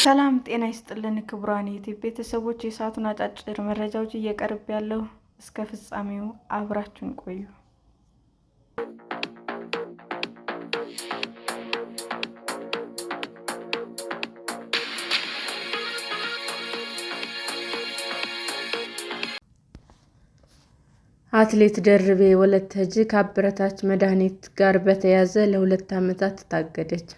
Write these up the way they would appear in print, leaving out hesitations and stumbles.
ሰላም ጤና ይስጥልን ክቡራን የዩቲዩብ ቤተሰቦች፣ የሰዓቱን አጫጭር መረጃዎች እየቀርብ ያለው እስከ ፍጻሜው አብራችሁን ቆዩ። አትሌት ደርቤ ወለተጂ ከአበረታች መድኃኒት ጋር በተያያዘ ለ2 ዓመታት ታገደች።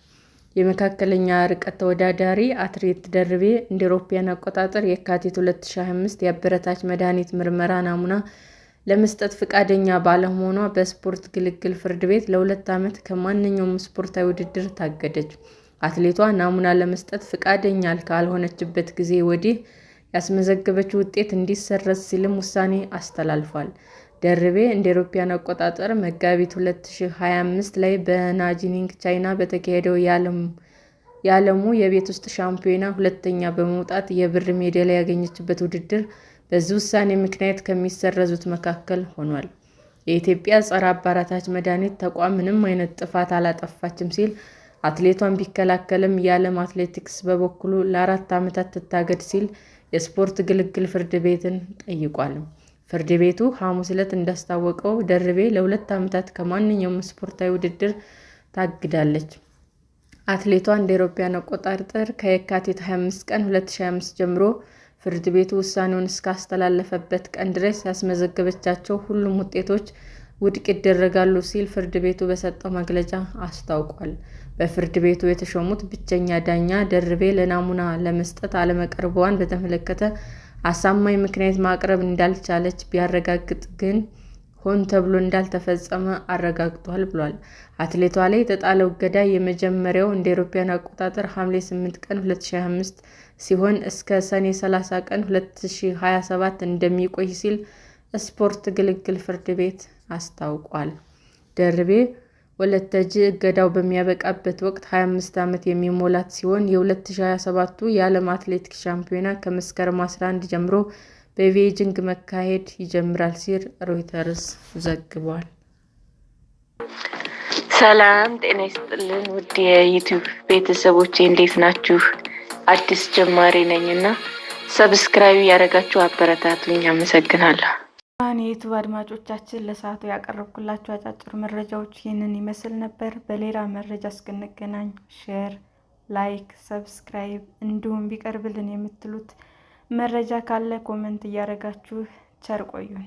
የመካከለኛ ርቀት ተወዳዳሪ አትሌት ደርቤ እንደ አውሮፓውያን አቆጣጠር የካቲት 2025 የአበረታች መድኃኒት ምርመራ ናሙና ለመስጠት ፈቃደኛ ባለመሆኗ በስፖርት ግልግል ፍርድ ቤት ለ2 ዓመት ከማንኛውም ስፖርታዊ ውድድር ታገደች። አትሌቷ ናሙና ለመስጠት ፈቃደኛ ካልሆነችበት ጊዜ ወዲህ ያስመዘገበችው ውጤት እንዲሰረዝ ሲልም ውሳኔ አስተላልፏል። ደርቤ እንደ አውሮፓውያን አቆጣጠር መጋቢት 2025 ላይ በናንጂንግ ቻይና በተካሄደው የዓለም የቤት ውስጥ ሻምፒዮና ሁለተኛ በመውጣት የብር ሜዳሊያ ያገኘችበት ውድድር በዚህ ውሳኔ ምክንያት ከሚሰረዙት መካከል ሆኗል። የኢትዮጵያ ጸረ አበረታች መድኃኒት ተቋም ምንም አይነት ጥፋት አላጠፋችም ሲል አትሌቷን ቢከላከልም የዓለም አትሌቲክስ በበኩሉ ለ4 ዓመታት ትታገድ ሲል የስፖርት ግልግል ፍርድ ቤትን ጠይቋል። ፍርድ ቤቱ ሐሙስ ዕለት እንዳስታወቀው ደርቤ ለ2 ዓመታት ከማንኛውም ስፖርታዊ ውድድር ታግዳለች። አትሌቷ እንደ አውሮፓውያን አቆጣጠር ከየካቲት 25 ቀን 2025 ጀምሮ ፍርድ ቤቱ ውሳኔውን እስካስተላለፈበት ቀን ድረስ ያስመዘገበቻቸው ሁሉም ውጤቶች ውድቅ ይደረጋሉ ሲል ፍርድ ቤቱ በሰጠው መግለጫ አስታውቋል። በፍርድ ቤቱ የተሾሙት ብቸኛ ዳኛ ደርቤ ለናሙና ለመስጠት አለመቅረቧን በተመለከተ አሳማኝ ምክንያት ማቅረብ እንዳልቻለች ቢያረጋግጥ ግን ሆን ተብሎ እንዳልተፈጸመ አረጋግጧል ብሏል። አትሌቷ ላይ የተጣለው እገዳ የመጀመሪያው እንደ አውሮፓውያን አቆጣጠር ሐምሌ 8 ቀን 2025 ሲሆን እስከ ሰኔ 30 ቀን 2027 እንደሚቆይ ሲል ስፖርት ግልግል ፍርድ ቤት አስታውቋል። ደርቤ ወለተጂ እገዳው በሚያበቃበት ወቅት 25 ዓመት የሚሞላት ሲሆን የ2027ቱ የዓለም አትሌቲክስ ሻምፒዮና ከመስከረም 11 ጀምሮ በቤጂንግ መካሄድ ይጀምራል ሲል ሮይተርስ ዘግቧል። ሰላም ጤና ይስጥልን ውድ የዩቲዩብ ቤተሰቦቼ እንዴት ናችሁ? አዲስ ጀማሪ ነኝና ሰብስክራይብ ያደረጋችሁ አበረታቱኝ። አመሰግናለሁ። የዩቲዩብ አድማጮቻችን ለሰዓቱ ያቀረብኩላችሁ አጫጭር መረጃዎች ይህንን ይመስል ነበር። በሌላ መረጃ እስክንገናኝ ሼር፣ ላይክ፣ ሰብስክራይብ እንዲሁም ቢቀርብልን የምትሉት መረጃ ካለ ኮሜንት እያደረጋችሁ ቸር ቆዩን።